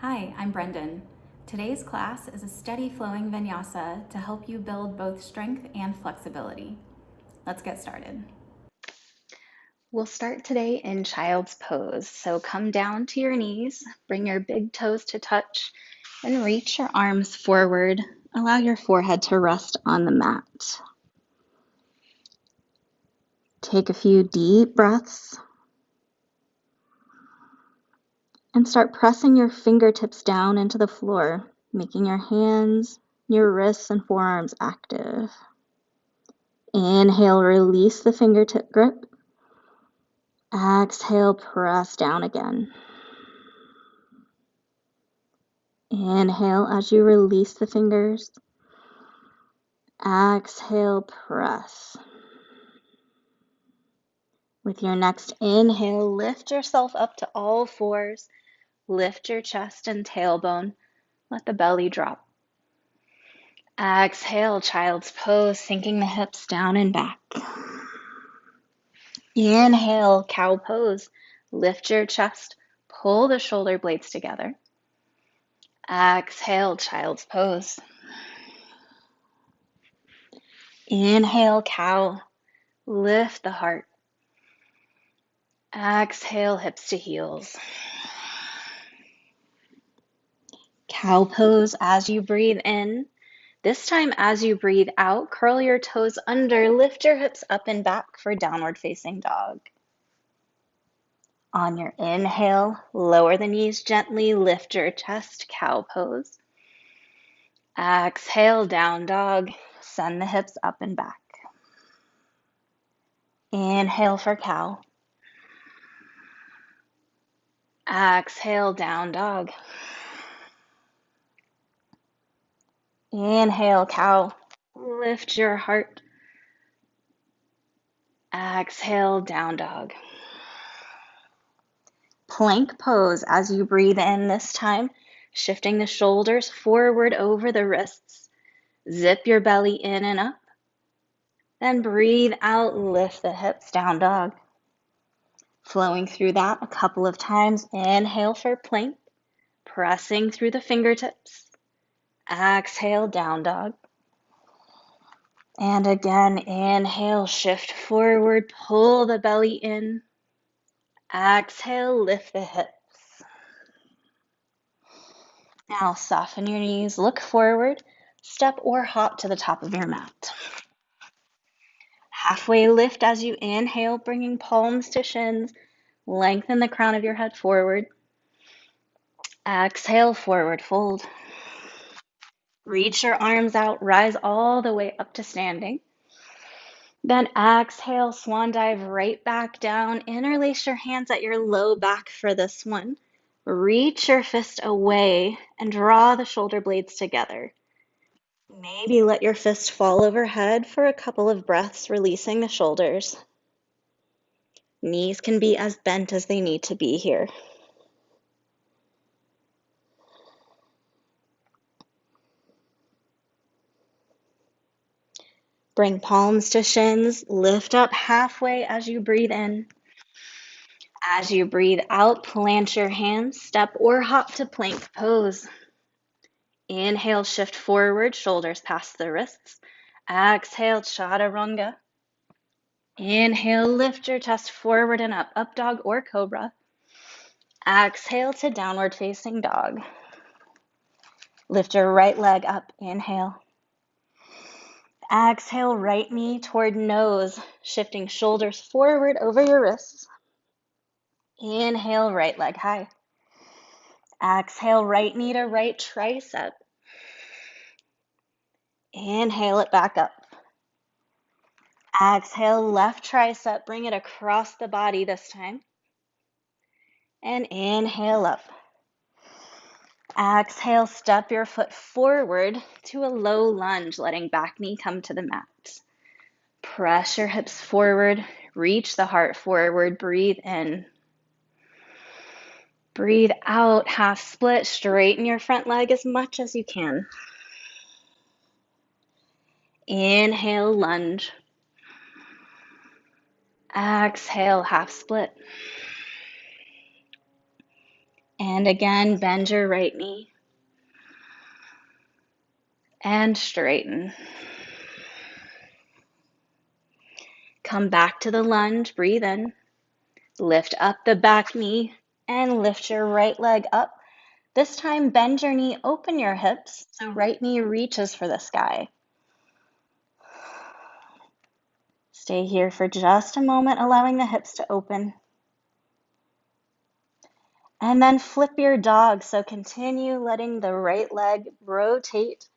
Hi, I'm Brendon. Today's class is a steady flowing vinyasa to help you build both strength and flexibility. Let's get started. We'll start today in child's pose. So come down to your knees, bring your big toes to touch, and reach your arms forward. Allow your forehead to rest on the mat. Take a few deep breaths and start pressing your fingertips down into the floor, making your hands, your wrists, and forearms active. Inhale, release the fingertip grip. Exhale, press down again. Inhale as you release the fingers. Exhale, press. With your next inhale, lift yourself up to all fours. Lift your chest and tailbone. Let the belly drop. Exhale, child's pose, sinking the hips down and back. Inhale, cow pose. Lift your chest. Pull the shoulder blades together. Exhale, child's pose. Inhale, cow. Lift the heart. Exhale, hips to heels. Cow pose as you breathe in. This time, as you breathe out, curl your toes under, lift your hips up and back for downward facing dog. On your inhale, lower the knees gently, lift your chest, cow pose. Exhale, down dog, send the hips up and back. Inhale for cow. Exhale, down dog. Inhale, cow. Lift your heart. Exhale, down dog. Plank pose as you breathe in this time, shifting the shoulders forward over the wrists. Zip your belly in and up. Then breathe out, lift the hips, down dog. Flowing through that a couple of times. Inhale for plank, pressing through the fingertips. Exhale, down dog. And again, inhale, shift forward, pull the belly in. Exhale, lift the hips. Now soften your knees, look forward, step or hop to the top of your mat. Halfway lift as you inhale, bringing palms to shins. Lengthen the crown of your head forward. Exhale, forward fold. Reach your arms out, rise all the way up to standing. Then exhale, swan dive right back down. Interlace your hands at your low back for this one. Reach your fist away and draw the shoulder blades together. Maybe let your fist fall overhead for a couple of breaths, releasing the shoulders. Knees can be as bent as they need to be here. Bring palms to shins, lift up halfway as you breathe in. As you breathe out, plant your hands, step or hop to plank pose. Inhale, shift forward, shoulders past the wrists. Exhale, chaturanga. Inhale, lift your chest forward and up dog or cobra. Exhale to downward facing dog. Lift your right leg up, inhale. Exhale, right knee toward nose, shifting shoulders forward over your wrists. Inhale, right leg high. Exhale, right knee to right tricep. Inhale it back up. Exhale, left tricep, bring it across the body this time. And inhale up. Exhale, step your foot forward to a low lunge, letting back knee come to the mat. Press your hips forward, reach the heart forward, breathe in. Breathe out, half split, straighten your front leg as much as you can. Inhale, lunge. Exhale, half split. And again, bend your right knee and straighten. Come back to the lunge, breathe in. Lift up the back knee and lift your right leg up. This time, bend your knee, open your hips, so right knee reaches for the sky. Stay here for just a moment, allowing the hips to open. And then flip your dog, so continue letting the right leg rotate.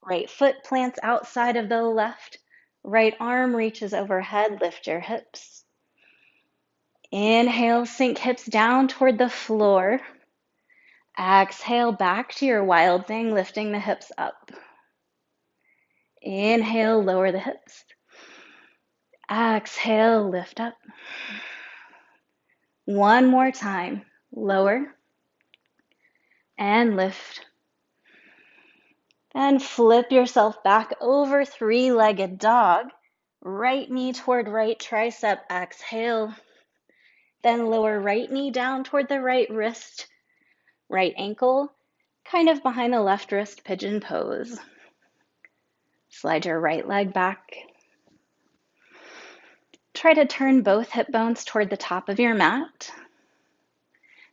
Right foot plants outside of the left. Right arm reaches overhead, lift your hips. Inhale, sink hips down toward the floor. Exhale, back to your wild thing, lifting the hips up. Inhale, lower the hips. Exhale, lift up. One more time. Lower and lift. Then flip yourself back over, three-legged dog. Right knee toward right tricep. Exhale. Then lower right knee down toward the right wrist. Right ankle, kind of behind the left wrist, pigeon pose. Slide your right leg back. Try to turn both hip bones toward the top of your mat.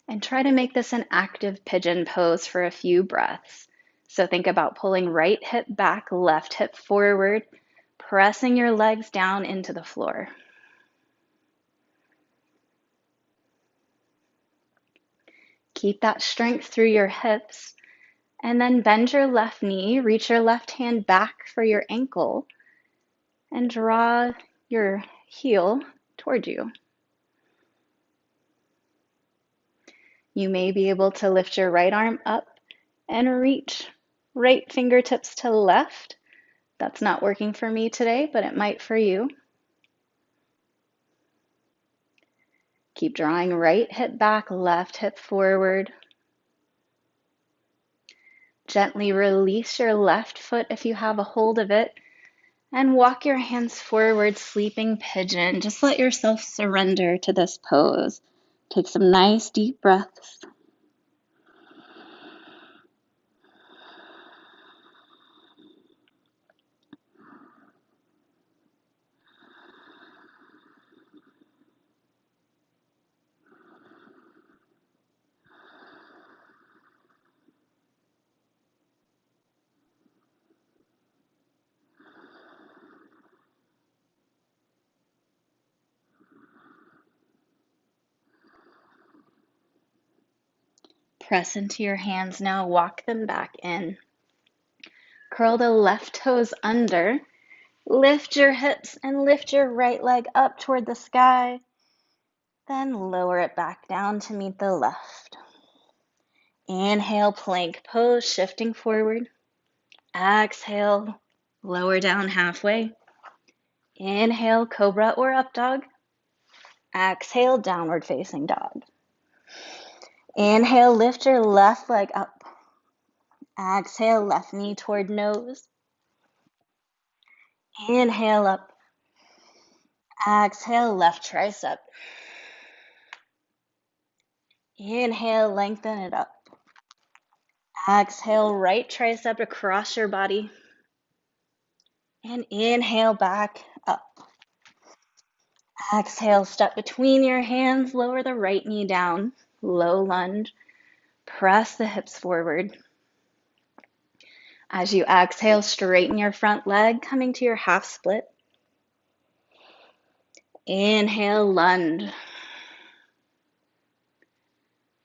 And try to make this an active pigeon pose for a few breaths. So think about pulling right hip back, left hip forward, pressing your legs down into the floor. Keep that strength through your hips. And then bend your left knee, reach your left hand back for your ankle, and draw your heel toward you. You may be able to lift your right arm up and reach right fingertips to left. That's not working for me today, but it might for you. Keep drawing right hip back, left hip forward. Gently release your left foot if you have a hold of it, and walk your hands forward, sleeping pigeon. Just let yourself surrender to this pose. Take some nice deep breaths. Press into your hands now, walk them back in. Curl the left toes under, lift your hips and lift your right leg up toward the sky, then lower it back down to meet the left. Inhale, plank pose, shifting forward. Exhale, lower down halfway. Inhale, cobra or up dog. Exhale, downward facing dog. Inhale, lift your left leg up. Exhale, left knee toward nose. Inhale up. Exhale, left tricep. Inhale, lengthen it up. Exhale, right tricep across your body. And inhale, back up. Exhale, step between your hands, lower the right knee down. Low lunge. Press the hips forward. As you exhale, straighten your front leg, coming to your half split. Inhale, lunge.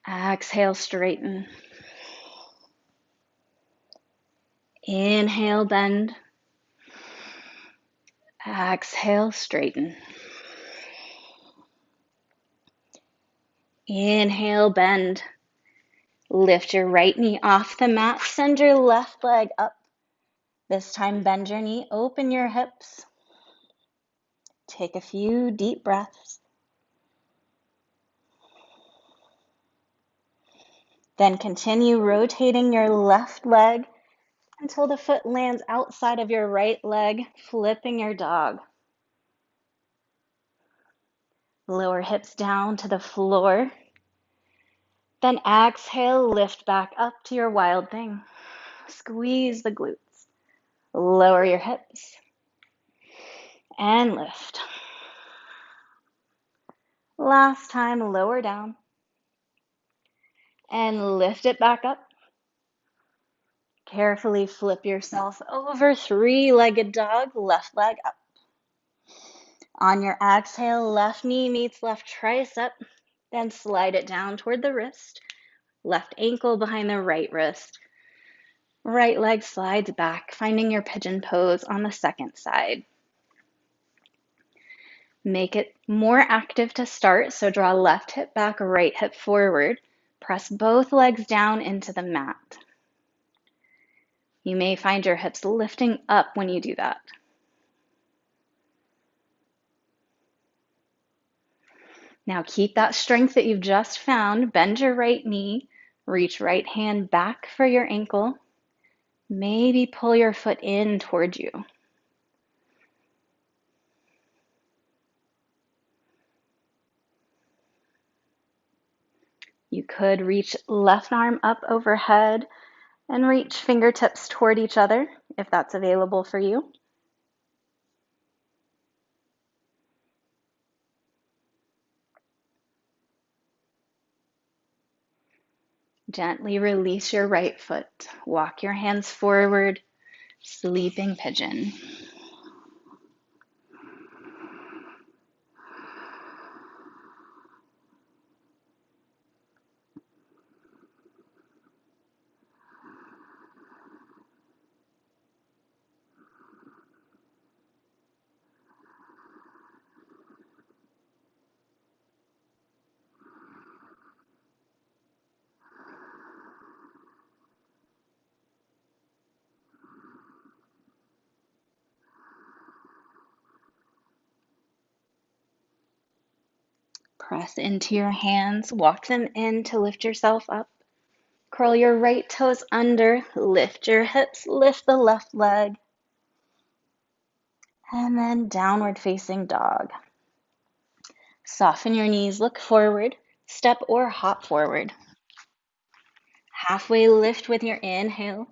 Exhale, straighten. Inhale, bend. Exhale, straighten. Inhale, bend. Lift your right knee off the mat, send your left leg up. This time, bend your knee, open your hips. Take a few deep breaths. Then continue rotating your left leg until the foot lands outside of your right leg, flipping your dog. Lower hips down to the floor. Then exhale, lift back up to your wild thing. Squeeze the glutes. Lower your hips. And lift. Last time, lower down. And lift it back up. Carefully flip yourself over, three-legged dog, left leg up. On your exhale, left knee meets left tricep, then slide it down toward the wrist. Left ankle behind the right wrist. Right leg slides back, finding your pigeon pose on the second side. Make it more active to start, so draw left hip back, right hip forward. Press both legs down into the mat. You may find your hips lifting up when you do that. Now keep that strength that you've just found. Bend your right knee, reach right hand back for your ankle. Maybe pull your foot in towards you. You could reach left arm up overhead and reach fingertips toward each other if that's available for you. Gently release your right foot. Walk your hands forward, sleeping pigeon. Press into your hands, walk them in to lift yourself up. Curl your right toes under, lift your hips, lift the left leg, and then downward facing dog. Soften your knees, look forward, step or hop forward. Halfway lift with your inhale.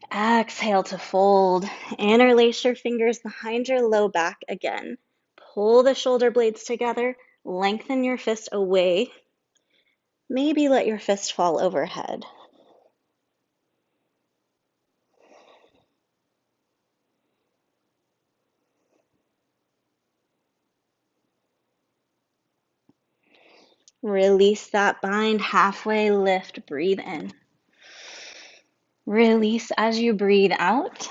Exhale to fold. Interlace your fingers behind your low back again. Pull the shoulder blades together, lengthen your fist away. Maybe let your fist fall overhead. Release that bind, halfway lift, breathe in. Release as you breathe out.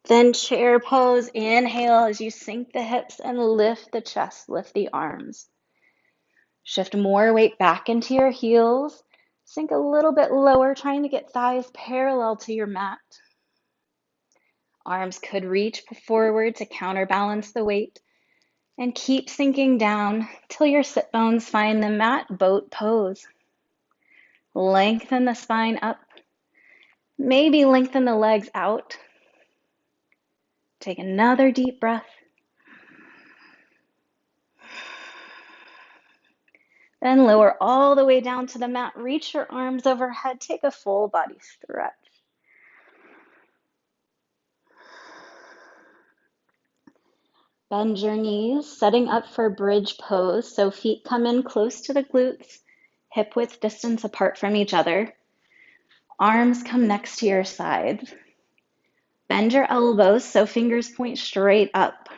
Then chair pose, inhale as you sink the hips and lift the chest, lift the arms. Shift more weight back into your heels. Sink a little bit lower, trying to get thighs parallel to your mat. Arms could reach forward to counterbalance the weight. And keep sinking down till your sit bones find the mat boat pose. Lengthen the spine up. Maybe lengthen the legs out. Take another deep breath. Then lower all the way down to the mat. Reach your arms overhead. Take a full body stretch. Bend your knees, setting up for bridge pose. So feet come in close to the glutes, hip width distance apart from each other. Arms come next to your sides. Bend your elbows so fingers point straight up.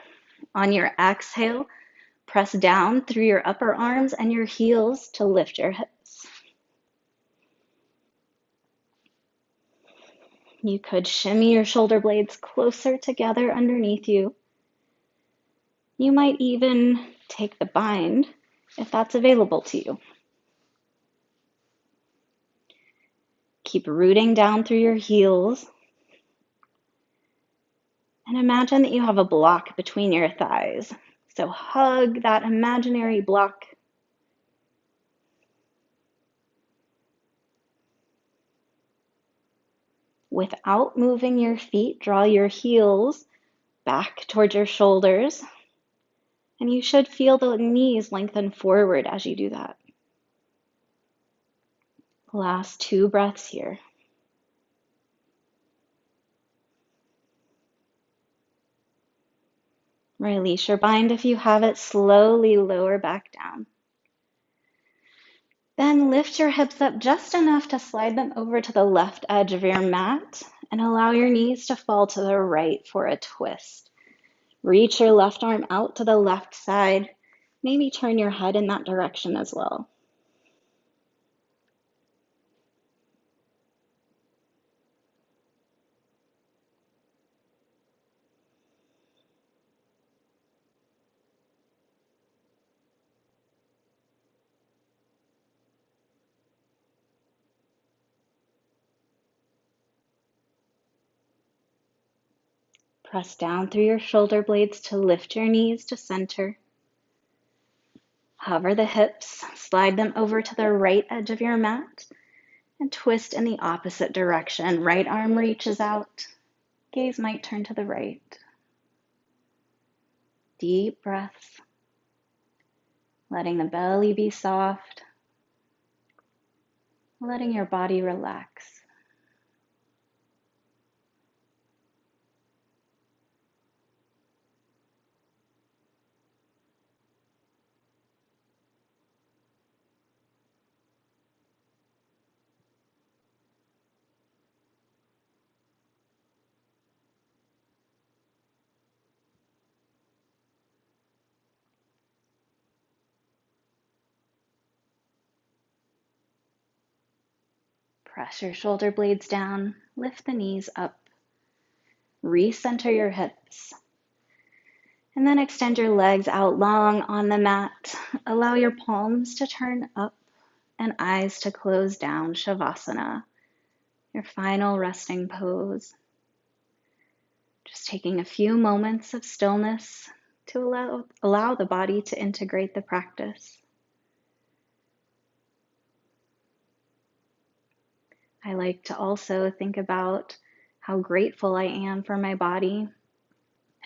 On your exhale, press down through your upper arms and your heels to lift your hips. You could shimmy your shoulder blades closer together underneath you. You might even take the bind if that's available to you. Keep rooting down through your heels. And imagine that you have a block between your thighs. So hug that imaginary block. Without moving your feet, draw your heels back towards your shoulders. And you should feel the knees lengthen forward as you do that. Last 2 breaths here. Release your bind if you have it. Slowly lower back down. Then lift your hips up just enough to slide them over to the left edge of your mat and allow your knees to fall to the right for a twist. Reach your left arm out to the left side. Maybe turn your head in that direction as well. Press down through your shoulder blades to lift your knees to center. Hover the hips, slide them over to the right edge of your mat, and twist in the opposite direction. Right arm reaches out, gaze might turn to the right. Deep breaths, letting the belly be soft, letting your body relax. Press your shoulder blades down, lift the knees up, recenter your hips, and then extend your legs out long on the mat. Allow your palms to turn up and eyes to close down, Shavasana, your final resting pose. Just taking a few moments of stillness to allow the body to integrate the practice. I like to also think about how grateful I am for my body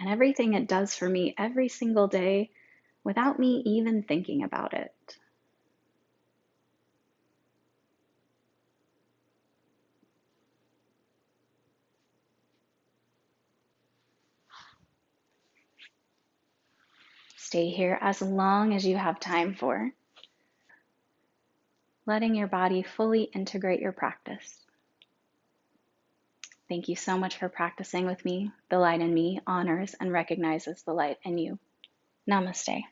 and everything it does for me every single day without me even thinking about it. Stay here as long as you have time for, letting your body fully integrate your practice. Thank you so much for practicing with me. The light in me honors and recognizes the light in you. Namaste.